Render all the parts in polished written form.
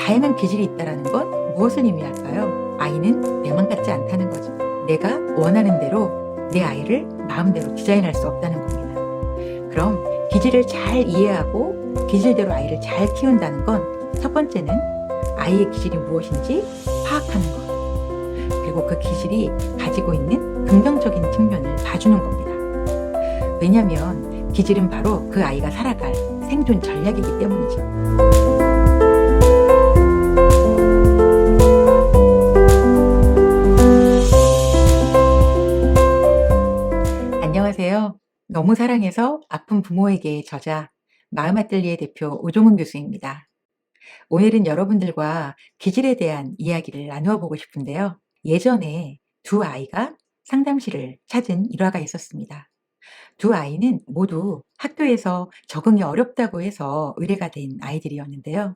다양한 기질이 있다는 건 무엇을 의미할까요? 아이는 내맘 같지 않다는 거죠. 내가 원하는 대로 내 아이를 마음대로 디자인할 수 없다는 겁니다. 그럼 기질을 잘 이해하고 기질대로 아이를 잘 키운다는 건 첫 번째는 아이의 기질이 무엇인지 파악하는 것, 그리고 그 기질이 가지고 있는 긍정적인 측면을 봐주는 겁니다. 왜냐하면 기질은 바로 그 아이가 살아갈 생존 전략이기 때문이죠. 안녕하세요. 너무 사랑해서 아픈 부모에게 저자 마음아뜰리에 대표 오종훈 교수입니다. 오늘은 여러분들과 기질에 대한 이야기를 나누어 보고 싶은데요. 예전에 두 아이가 상담실을 찾은 일화가 있었습니다. 두 아이는 모두 학교에서 적응이 어렵다고 해서 의뢰가 된 아이들이었는데요.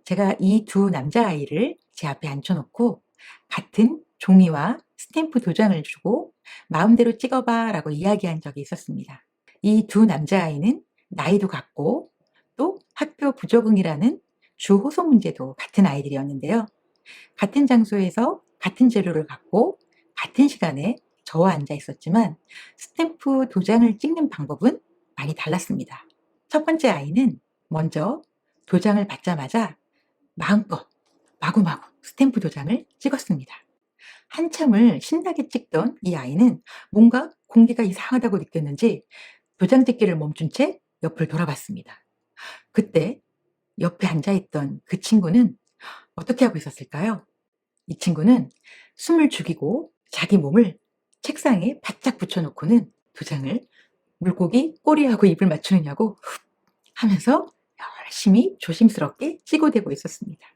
제가 이 두 남자아이를 제 앞에 앉혀놓고 같은 종이와 스탬프 도장을 주고 마음대로 찍어봐 라고 이야기한 적이 있었습니다. 이 두 남자아이는 나이도 같고 또 학교 부적응이라는 주 호소 문제도 같은 아이들이었는데요. 같은 장소에서 같은 재료를 갖고 같은 시간에 저와 앉아 있었지만 스탬프 도장을 찍는 방법은 많이 달랐습니다. 첫 번째 아이는 먼저 도장을 받자마자 마음껏 마구마구 스탬프 도장을 찍었습니다. 한참을 신나게 찍던 이 아이는 뭔가 공기가 이상하다고 느꼈는지 도장 찍기를 멈춘 채 옆을 돌아봤습니다. 그때 옆에 앉아있던 그 친구는 어떻게 하고 있었을까요? 이 친구는 숨을 죽이고 자기 몸을 책상에 바짝 붙여놓고는 도장을 물고기 꼬리하고 입을 맞추느냐고 하면서 열심히 조심스럽게 찍어대고 있었습니다.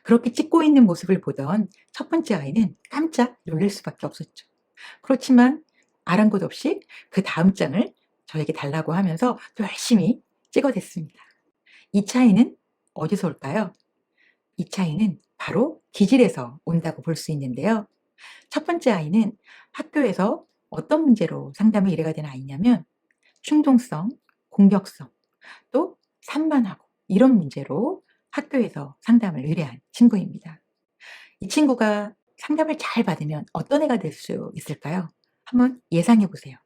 그렇게 찍고 있는 모습을 보던 첫 번째 아이는 깜짝 놀랄 수밖에 없었죠. 그렇지만 아랑곳 없이 그 다음 장을 저에게 달라고 하면서 또 열심히 찍어댔습니다. 이 차이는 어디서 올까요? 이 차이는 바로 기질에서 온다고 볼 수 있는데요. 첫 번째 아이는 학교에서 어떤 문제로 상담에 의뢰가 된 아이냐면 충동성, 공격성, 또 산만하고 이런 문제로 학교에서 상담을 의뢰한 친구입니다. 이 친구가 상담을 잘 받으면 어떤 애가 될 수 있을까요? 한번 예상해 보세요.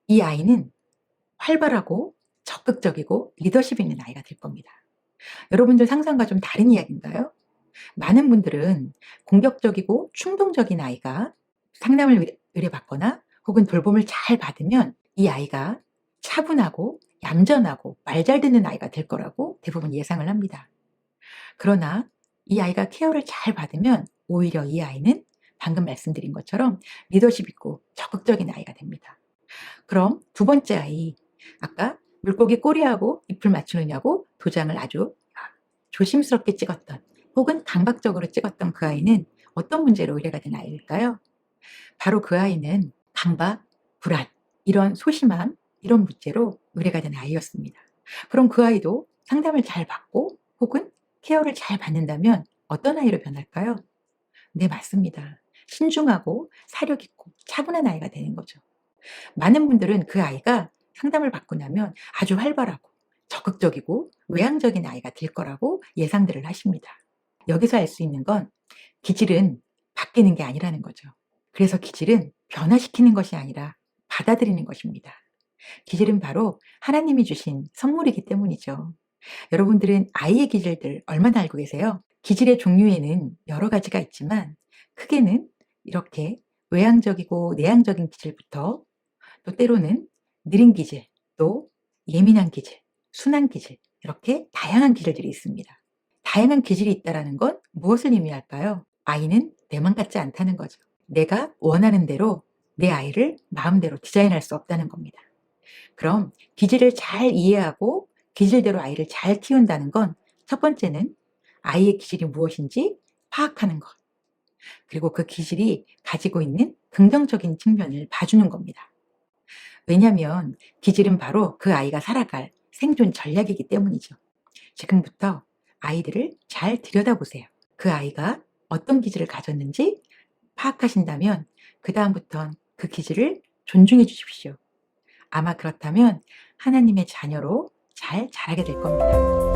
이 아이는 활발하고 적극적이고 리더십 있는 아이가 될 겁니다. 여러분들 상상과 좀 다른 이야기인가요? 많은 분들은 공격적이고 충동적인 아이가 상담을 의뢰받거나 혹은 돌봄을 잘 받으면 이 아이가 차분하고 얌전하고 말 잘 듣는 아이가 될 거라고 대부분 예상을 합니다. 그러나 이 아이가 케어를 잘 받으면 오히려 이 아이는 방금 말씀드린 것처럼 리더십 있고 적극적인 아이가 됩니다. 그럼 두 번째 아이, 아까 물고기 꼬리하고 잎을 맞추느냐고 도장을 아주 조심스럽게 찍었던 혹은 강박적으로 찍었던 그 아이는 어떤 문제로 의뢰가 된 아이일까요? 바로 그 아이는 강박, 불안, 이런 소심함, 이런 문제로 의뢰가 된 아이였습니다. 그럼 그 아이도 상담을 잘 받고 혹은 케어를 잘 받는다면 어떤 아이로 변할까요? 네, 맞습니다. 신중하고 사력 있고 차분한 아이가 되는 거죠. 많은 분들은 그 아이가 상담을 받고 나면 아주 활발하고 적극적이고 외향적인 아이가 될 거라고 예상들을 하십니다. 여기서 알 수 있는 건 기질은 바뀌는 게 아니라는 거죠. 그래서 기질은 변화시키는 것이 아니라 받아들이는 것입니다. 기질은 바로 하나님이 주신 선물이기 때문이죠. 여러분들은 아이의 기질들 얼마나 알고 계세요? 기질의 종류에는 여러 가지가 있지만 크게는 이렇게 외향적이고 내향적인 기질부터 또 때로는 느린 기질, 또 예민한 기질, 순한 기질, 이렇게 다양한 기질들이 있습니다. 다양한 기질이 있다는 건 무엇을 의미할까요? 아이는 내 맘 같지 않다는 거죠. 내가 원하는 대로 내 아이를 마음대로 디자인할 수 없다는 겁니다. 그럼 기질을 잘 이해하고 기질대로 아이를 잘 키운다는 건 첫 번째는 아이의 기질이 무엇인지 파악하는 것, 그리고 그 기질이 가지고 있는 긍정적인 측면을 봐주는 겁니다. 왜냐하면 기질은 바로 그 아이가 살아갈 생존 전략이기 때문이죠. 지금부터 아이들을 잘 들여다보세요. 그 아이가 어떤 기질을 가졌는지 파악하신다면 그 다음부턴 그 기질을 존중해 주십시오. 아마 그렇다면 하나님의 자녀로 잘 자라게 될 겁니다.